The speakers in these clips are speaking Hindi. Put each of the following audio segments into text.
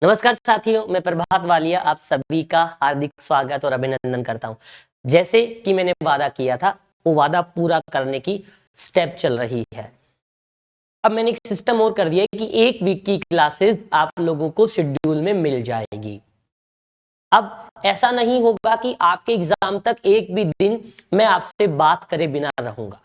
नमस्कार साथियों, मैं प्रभात वालिया आप सभी का हार्दिक स्वागत और अभिनंदन करता हूं। जैसे कि मैंने वादा किया था, वो वादा पूरा करने की स्टेप चल रही है। अब मैंने एक सिस्टम और कर दिया है कि एक वीक की क्लासेस आप लोगों को शेड्यूल में मिल जाएगी। अब ऐसा नहीं होगा कि आपके एग्जाम तक एक भी दिन मैं आपसे बात करे बिना रहूंगा।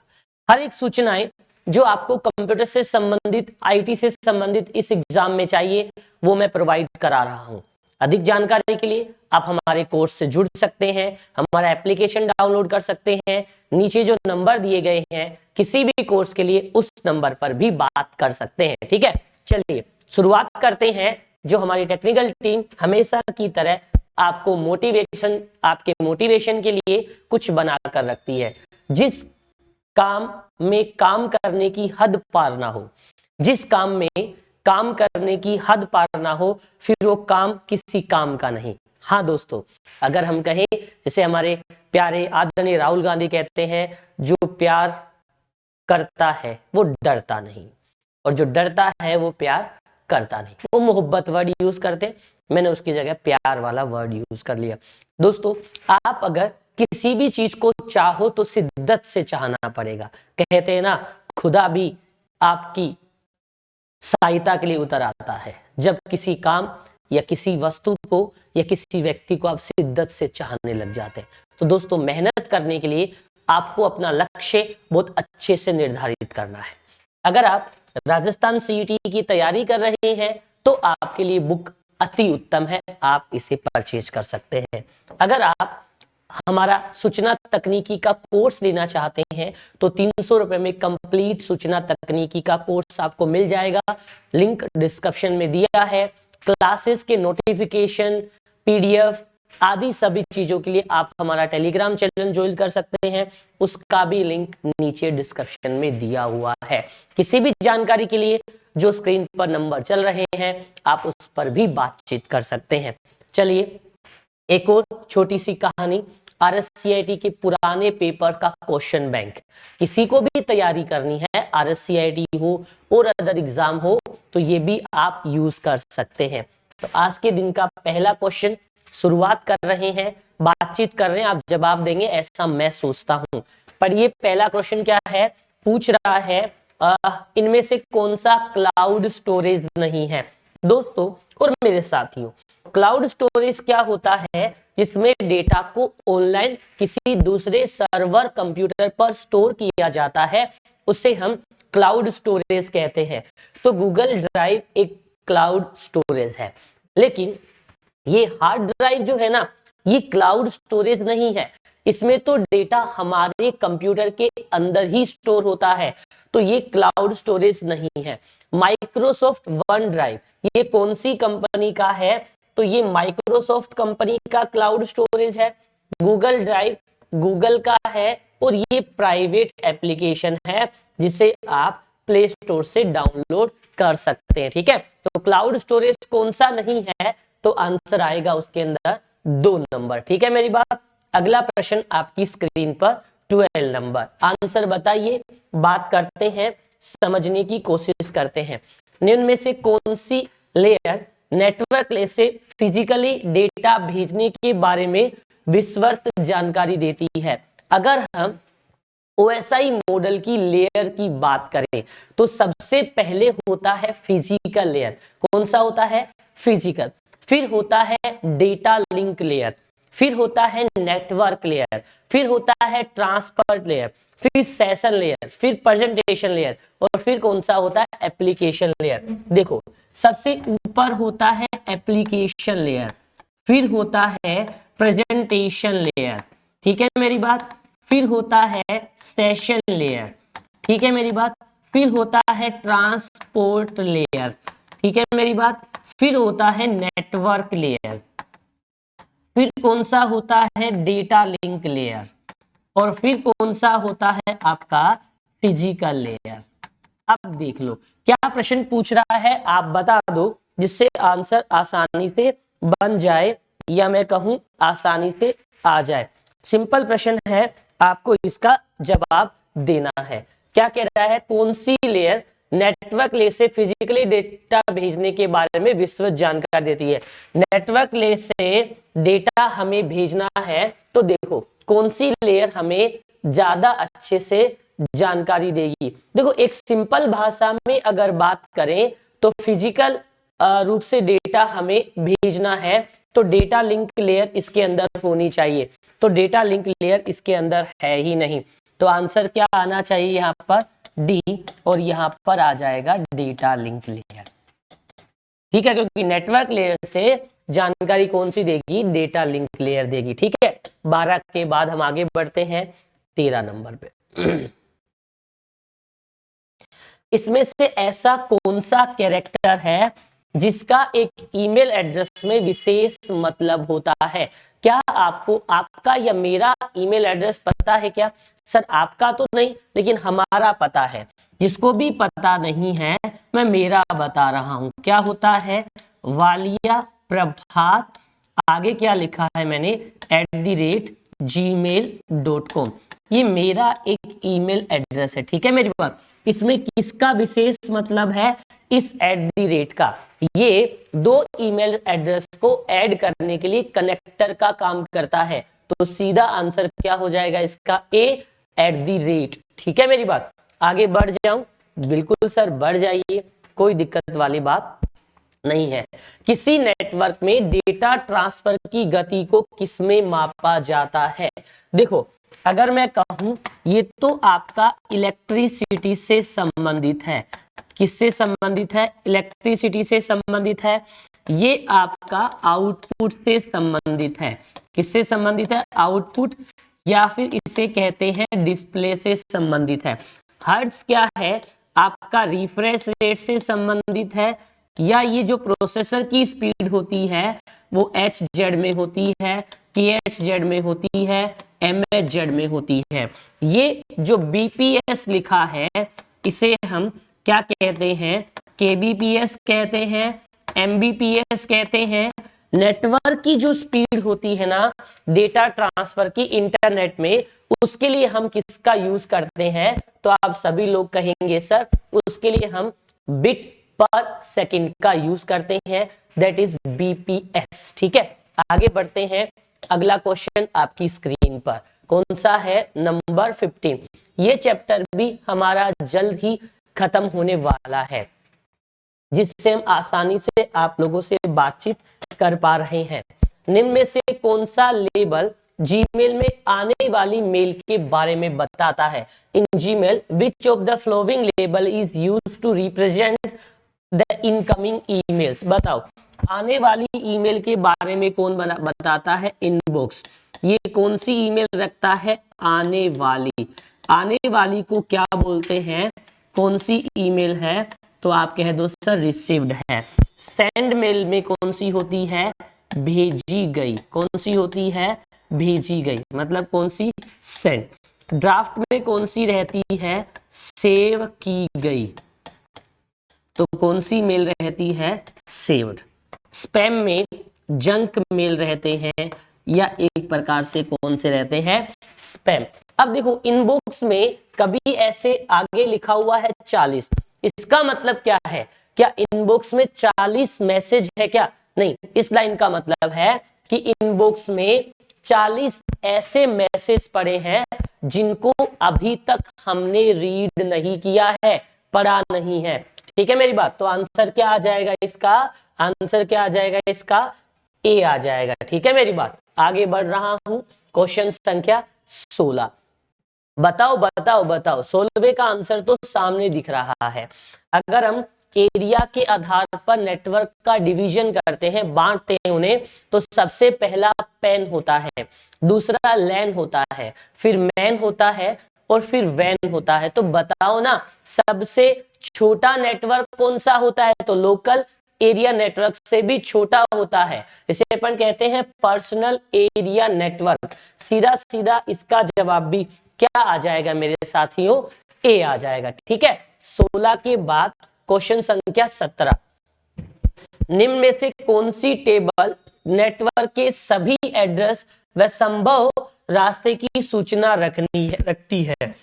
हर एक सूचनाएं जो आपको कंप्यूटर से संबंधित, आईटी से संबंधित इस एग्जाम में चाहिए, वो मैं प्रोवाइड करा रहा हूं। अधिक जानकारी के लिए आप हमारे कोर्स से जुड़ सकते हैं, हमारा एप्लीकेशन डाउनलोड कर सकते हैं। नीचे जो नंबर दिए गए हैं, किसी भी कोर्स के लिए उस नंबर पर भी बात कर सकते हैं। ठीक है, चलिए शुरुआत करते हैं। जो हमारी टेक्निकल टीम हमेशा की तरह आपको आपके मोटिवेशन के लिए कुछ बना कर रखती है। जिस काम में काम करने की हद पार ना हो, जिस काम में काम करने की हद पार ना हो, फिर वो काम किसी काम का नहीं। हाँ दोस्तों, अगर हम कहें, जैसे हमारे प्यारे आदरणीय राहुल गांधी कहते हैं, जो प्यार करता है वो डरता नहीं, और जो डरता है वो प्यार करता नहीं। वो मोहब्बत वर्ड यूज करते, मैंने उसकी जगह प्यार वाला वर्ड यूज कर लिया। दोस्तों, आप अगर किसी भी चीज को चाहो तो शिद्दत से चाहना पड़ेगा। कहते हैं ना, खुदा भी आपकी सहायता के लिए उतर आता है जब किसी काम या किसी वस्तु को या किसी व्यक्ति को आप शिद्दत से चाहने लग जाते हैं। तो दोस्तों, मेहनत करने के लिए आपको अपना लक्ष्य बहुत अच्छे से निर्धारित करना है। अगर आप राजस्थान सीईटी की तैयारी कर रहे हैं तो आपके लिए बुक अति उत्तम है, आप इसे परचेज कर सकते हैं। अगर आप हमारा सूचना तकनीकी का कोर्स लेना चाहते हैं तो 300 रुपए में कंप्लीट सूचना तकनीकी का कोर्स आपको मिल जाएगा। लिंक डिस्क्रिप्शन में दिया है। क्लासेस के नोटिफिकेशन, पीडीएफ आदि सभी चीजों के लिए आप हमारा टेलीग्राम चैनल ज्वाइन कर सकते हैं, उसका भी लिंक नीचे डिस्क्रिप्शन में दिया हुआ है। किसी भी जानकारी के लिए जो स्क्रीन पर नंबर चल रहे हैं, आप उस पर भी बातचीत कर सकते हैं। चलिए, एक और छोटी सी कहानी। आरएससीआईटी के पुराने पेपर का क्वेश्चन बैंक, किसी को भी तैयारी करनी है, आरएससीआईटी हो और अदर एग्जाम हो, तो ये भी आप यूज कर सकते हैं। तो आज के दिन का पहला क्वेश्चन शुरुआत कर रहे हैं, बातचीत कर रहे हैं, आप जवाब देंगे ऐसा मैं सोचता हूं। पढ़िए, पहला क्वेश्चन क्या है, पूछ रहा है इनमें से कौन सा क्लाउड स्टोरेज नहीं है। दोस्तों और मेरे साथियों, क्लाउड स्टोरेज क्या होता है, जिसमें डेटा को ऑनलाइन किसी दूसरे सर्वर कंप्यूटर पर स्टोर किया जाता है, उसे हम क्लाउड स्टोरेज कहते हैं। तो गूगल ड्राइव एक क्लाउड स्टोरेज है, लेकिन ये हार्ड ड्राइव जो है ना, ये क्लाउड स्टोरेज नहीं है। इसमें तो डेटा हमारे कंप्यूटर के अंदर ही स्टोर होता है, तो ये क्लाउड स्टोरेज नहीं है। माइक्रोसॉफ्ट वन ड्राइव, ये कौन सी कंपनी का है, तो ये माइक्रोसॉफ्ट कंपनी का क्लाउड स्टोरेज है। गूगल ड्राइव गूगल का है, और ये प्राइवेट एप्लीकेशन है जिसे आप प्ले स्टोर से डाउनलोड कर सकते हैं। ठीक है, तो क्लाउड स्टोरेज कौन सा नहीं है, तो आंसर आएगा उसके अंदर 2 नंबर। ठीक है मेरी बात। अगला प्रश्न आपकी स्क्रीन पर 12 नंबर, आंसर बताइए। बात करते हैं, समझने की कोशिश करते हैं। निम्न में से कौन सी लेयर नेटवर्क लेयर से फिजिकली डेटा भेजने के बारे में विस्तृत जानकारी देती है। अगर हम ओएसआई मॉडल की लेयर की बात करें तो सबसे पहले होता है फिजिकल लेयर। कौन सा होता है, फिजिकल। फिर होता है डेटा लिंक लेयर, फिर होता है नेटवर्क लेयर, फिर होता है ट्रांसपोर्ट लेयर, फिर सेशन लेयर, फिर प्रेजेंटेशन लेयर, और फिर कौन सा होता है, एप्लीकेशन लेयर। देखो, सबसे ऊपर होता है एप्लीकेशन लेयर, फिर होता है प्रेजेंटेशन लेयर, ठीक है मेरी बात, फिर होता है सेशन लेयर, ठीक है मेरी बात, फिर होता है ट्रांसपोर्ट लेयर, ठीक है मेरी बात, फिर होता है नेटवर्क लेयर, फिर कौन सा होता है, डेटा लिंक लेयर, और फिर कौन सा होता है आपका फिजिकल लेयर। अब देख लो क्या प्रश्न पूछ रहा है, आप बता दो, जिससे आंसर आसानी से बन जाए, या मैं कहूं आसानी से आ जाए। सिंपल प्रश्न है, आपको इसका जवाब देना है। क्या कह रहा है, कौन सी लेयर नेटवर्क लेयर से फिजिकली डेटा भेजने के बारे में विस्तृत जानकारी देती है। नेटवर्क लेयर से डेटा हमें भेजना है तो देखो कौन सी लेयर हमें ज्यादा अच्छे से जानकारी देगी। देखो एक सिंपल भाषा में अगर बात करें तो फिजिकल रूप से डेटा हमें भेजना है तो डेटा लिंक लेयर इसके अंदर होनी चाहिए, तो डेटा लिंक लेयर इसके अंदर है ही नहीं, तो आंसर क्या आना चाहिए यहाँ पर डी, और यहाँ पर आ जाएगा डेटा लिंक लेयर। ठीक है, क्योंकि नेटवर्क लेयर से जानकारी कौन सी देगी, डेटा लिंक लेयर देगी। ठीक है, 12 के बाद हम आगे बढ़ते हैं 13 नंबर पे। इसमें से ऐसा कौन सा कैरेक्टर है जिसका एक ईमेल एड्रेस में विशेष मतलब होता है? क्या आपको आपका या मेरा ईमेल एड्रेस पता है क्या? सर आपका तो नहीं, लेकिन हमारा पता है। जिसको भी पता नहीं है मैं मेरा बता रहा हूं। क्या होता है? वालिया प्रभात, आगे क्या लिखा है मैंने, @gmail.com। ये मेरा एक ईमेल एड्रेस है। ठीक है मेरी बात, इसमें किसका विशेष मतलब है? इस @ का। ये दो ईमेल एड्रेस को ऐड करने के लिए कनेक्टर का काम करता है, तो सीधा आंसर क्या हो जाएगा इसका, @। ठीक है मेरी बात, आगे बढ़ जाऊं? बिल्कुल सर बढ़ जाइए, कोई दिक्कत वाली बात नहीं है। किसी नेटवर्क में डेटा ट्रांसफर की गति को किसमें मापा जाता है? देखो अगर मैं कहूं ये तो आपका इलेक्ट्रिसिटी से संबंधित है। किससे संबंधित है? इलेक्ट्रिसिटी से संबंधित है। ये आपका आउटपुट से संबंधित है। किससे संबंधित है? आउटपुट, या फिर इसे कहते हैं डिस्प्ले से संबंधित है। हर्ट्ज क्या है? आपका रिफ्रेश रेट से संबंधित है, या ये जो प्रोसेसर की स्पीड होती है वो HZ में होती है, KHZ में होती है, MHZ में होती है। ये जो BPS लिखा है इसे हम क्या कहते हैं? KBPS कहते हैं, MBPS कहते हैं। नेटवर्क की जो स्पीड होती है ना डेटा ट्रांसफर की इंटरनेट में, उसके लिए हम किसका यूज करते हैं? तो आप सभी लोग कहेंगे सर उसके लिए हम बिट पर सेकंड का यूज करते हैं, दैट इज BPS। ठीक है, आगे बढ़ते हैं। अगला क्वेश्चन आपकी स्क्रीन पर कौन सा है? नंबर 15। ये चैप्टर भी हमारा जल्द ही खत्म होने वाला है, जिससे हम आसानी से आप लोगों से बातचीत कर पा रहे हैं। निम्न में से कौन सा लेबल जीमेल में आने वाली मेल के बारे में बताता है? In Gmail which of the following label is used to represent the incoming emails? बताओ आने वाली ईमेल के बारे में कौन बताता है? इनबॉक्स। ये कौन सी ईमेल रखता है? आने वाली। आने वाली को क्या बोलते हैं? कौन सी ईमेल है? तो आप कह दो सर रिसीव्ड है। सेंड मेल में कौन सी होती है? भेजी गई। कौन सी होती है? भेजी गई, मतलब कौन सी? सेंड। ड्राफ्ट में कौन सी रहती है? सेव की गई, तो कौन सी मेल रहती है? सेव्ड। स्पैम में जंक मेल रहते हैं, या एक प्रकार से कौन से रहते हैं? स्पैम। अब देखो इनबॉक्स में कभी ऐसे आगे लिखा हुआ है 40, इसका मतलब क्या है? क्या इनबॉक्स में 40 मैसेज है क्या? नहीं, इस लाइन का मतलब है कि इनबॉक्स में 40 ऐसे मैसेज पड़े हैं जिनको अभी तक हमने रीड नहीं किया है, पढ़ा नहीं है। ठीक है मेरी बात, तो आंसर क्या आ जाएगा इसका? आंसर क्या आ जाएगा इसका? ए आ जाएगा। ठीक है मेरी बात, आगे बढ़ रहा हूं। क्वेश्चन संख्या 16। बताओ बताओ बताओ, 16वें का आंसर तो सामने दिख रहा है। अगर हम एरिया के आधार पर नेटवर्क का डिवीजन करते हैं, बांटते हैं उन्हें, तो सबसे पहला पैन होता है, दूसरा लैन होता है, फिर मैन होता है, और फिर वैन होता है। तो बताओ ना सबसे छोटा नेटवर्क कौन सा होता है? तो लोकल एरिया नेटवर्क से भी छोटा होता है, इसे अपन कहते हैं पर्सनल एरिया नेटवर्क। सीधा सीधा इसका जवाब भी क्या आ जाएगा मेरे साथियों? ए आ जाएगा। ठीक है, 16 के बाद क्वेश्चन संख्या 17। निम्न में से कौन सी टेबल नेटवर्क के सभी एड्रेस व संभव रास्ते की सूचना रखती है?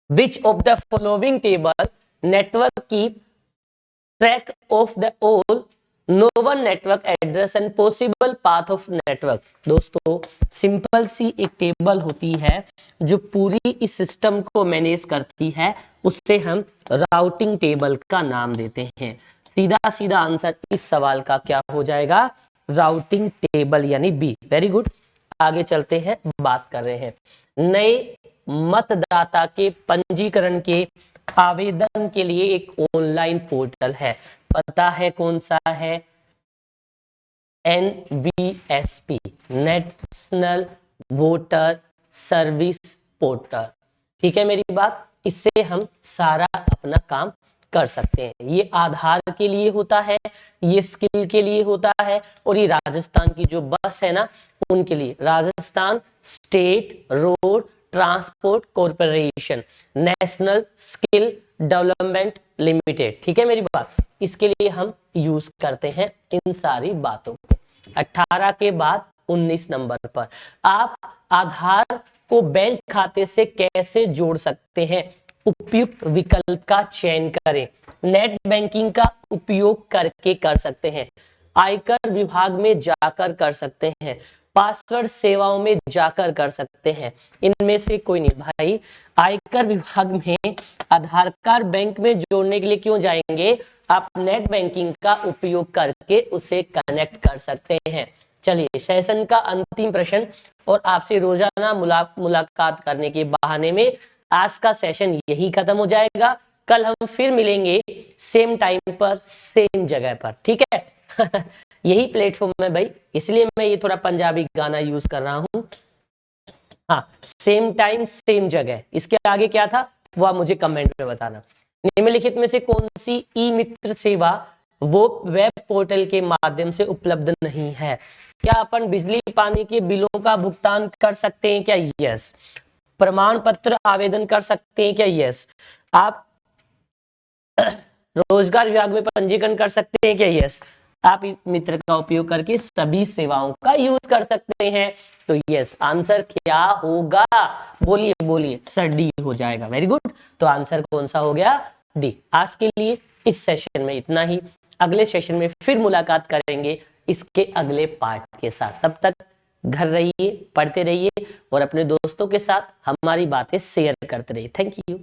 Which of the following table network की track of the all known network address and possible path of network. दोस्तों सिंपल सी एक टेबल होती है जो पूरी इस सिस्टम को मैनेज करती है, उससे हम राउटिंग टेबल का नाम देते हैं। सीधा सीधा आंसर इस सवाल का क्या हो जाएगा, राउटिंग टेबल यानी बी। वेरी गुड, आगे चलते हैं, बात कर रहे हैं नए मतदाता के पंजीकरण के आवेदन के लिए एक ऑनलाइन पोर्टल है, पता है कौन सा है, NVSP, national voter service portal. ठीक है मेरी बात, इससे हम सारा अपना काम कर सकते हैं। ये आधार के लिए होता है, ये स्किल के लिए होता है, और ये राजस्थान की जो बस है ना उनके लिए, Rajasthan state road transport corporation national skill development limited. ठीक है मेरी बात, इसके लिए हम यूज करते हैं इन सारी बातों को। 18 के बाद 19 नंबर पर आप आधार को बैंक खाते से कैसे जोड़ सकते हैं, उपयुक्त विकल्प का चयन करें। नेट बैंकिंग का उपयोग करके कर सकते हैं, आयकर विभाग में जाकर कर सकते हैं, पासवर्ड सेवाओं में जाकर कर सकते हैं, इनमें से कोई नहीं। भाई आयकर विभाग में आधार कार्ड बैंक में जोड़ने के लिए क्यों जाएंगे, आप नेट बैंकिंग का उपयोग करके उसे कनेक्ट कर सकते हैं। चलिए सेशन का अंतिम प्रश्न, और आपसे रोजाना मुलाकात करने के बहाने में आज का सेशन यही खत्म हो जाएगा। कल हम फिर मिलेंगे सेम टाइम पर सेम जगह पर, ठीक है। यही प्लेटफॉर्म है भाई, इसलिए मैं ये थोड़ा पंजाबी गाना यूज कर रहा हूं। हाँ, सेम टाइम सेम जगह, इसके आगे क्या था वो आप मुझे कमेंट में बताना। निम्नलिखित में से कौन सी ई मित्र सेवा वो वेब पोर्टल के माध्यम से उपलब्ध नहीं है। क्या अपन बिजली पानी के बिलों का भुगतान कर सकते हैं, क्या, यस। प्रमाण पत्र आवेदन कर सकते हैं, क्या, यस। आप रोजगार विभाग में पंजीकरण कर सकते हैं, क्या, यस। आप मित्र का उपयोग करके सभी सेवाओं का यूज कर सकते हैं, तो यस। आंसर क्या होगा, बोलिए बोलिए, सर डी हो जाएगा। वेरी गुड, तो आंसर कौन सा हो गया, डी। आज के लिए इस सेशन में इतना ही, अगले सेशन में फिर मुलाकात करेंगे इसके अगले पार्ट के साथ। तब तक घर रहिए, पढ़ते रहिए और अपने दोस्तों के साथ हमारी बातें शेयर करते रहिए। Thank you.